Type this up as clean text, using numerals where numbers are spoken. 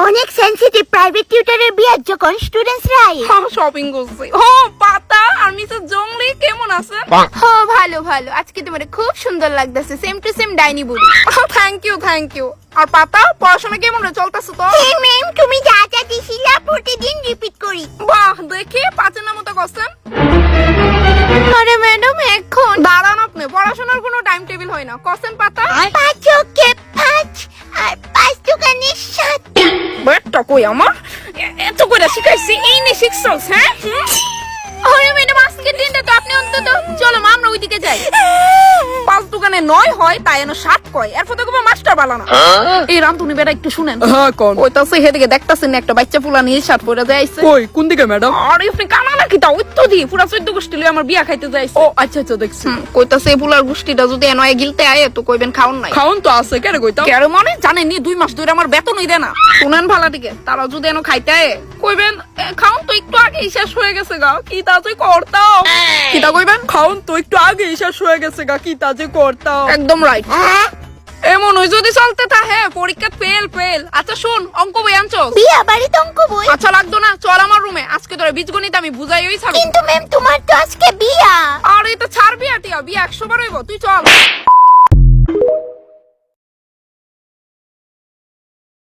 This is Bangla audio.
অনেক সেনসিটিভ প্রাইভেট টিউটরের বিয়ার যখন স্টুডেন্টসরা আয়। শপিং করছি। পাতা আর মিসেস জংলি কেমন আছেন? ভালো ভালো, আজকে তোমার খুব সুন্দর লাগতেছে, সেম টু সেম ডাইনি বুড়ি। Thank you. আর পাতা পড়াশোনা কেমন চলতেছে তো? এই ম্যাম, তুমি যা যা দিছিলা প্রতিদিন রিপিট করি। বাহ, দেখি পাঁচের নাম মতো করছেন। আরে ম্যাডাম, এখন দাঁড়ান, আপনি পড়াশোনার কোনো টাইম টেবিল হয় না। করছেন পাতা? 5 ওকে 5 আর 5 দোকানে 7। বেটটা কই আমার? এত করে শিখাইছি, এই নে শিখছস? হ্যাঁ আরে ম্যাডাম, আজকের দিনটা তো আপনি অন্তত চলো মা আমরা ওইদিকে যাই। 5 দোকানে 9 হয়, তাই এনো 7 কয়। এরপর তো কোনো মাস্টার বালানা। এই রামতুনি বেটা একটু শুনেন। হ্যাঁ কোন কইতাছে হেদিকে দেখতাছেন না একটা বাচ্চা পোলা নীল শার্ট পরে যাইছে। কই কোন দিকে ম্যাডাম? আরে আপনি কানা নাকি? তা ওই তো দি পুরা 14 গোষ্ঠী লই আমার বিয়া খাইতে যাইছে। ও আচ্ছা দেখছি। কইতাছে এই পোলার গোষ্ঠীটা যদি এনয় গিলতে আয় তো কইবেন খাওন নাই। খাউন তো আছে কেন কইতাম? কেন মানে জানেন নি 2 মাস ধরে আমার বেতনই দেয় না। শুনেন ভালাটিকে, তারা যদি এনো খাইতে আয় কইবেন খাউন তো একটু আগে শেষ হয়ে গেছে গা, কি তা তুই করতাও। কিটা কইবেন? খাউন তো একটু আগে শেষ হয়ে গেছে গা, কি তা যে করতাম। একদম রাইট। এমন ওই যদি চলতে থাকে পরীক্ষা ফেল। আচ্ছা শুন, অঙ্ক বই আনছো? বিয়া বাড়িতে অঙ্ক বই? আচ্ছা লাগতো না, চল আমার রুমে, আজকে তোরা বীজগণিত আমি বুঝাই ওই ছাড়ব। কিন্তু ম্যাম, তোমার তো আজকে বিয়া। আর এই তো ছাড়বি আটিয়া, বিয়ে 100 বার হইব, তুই চল।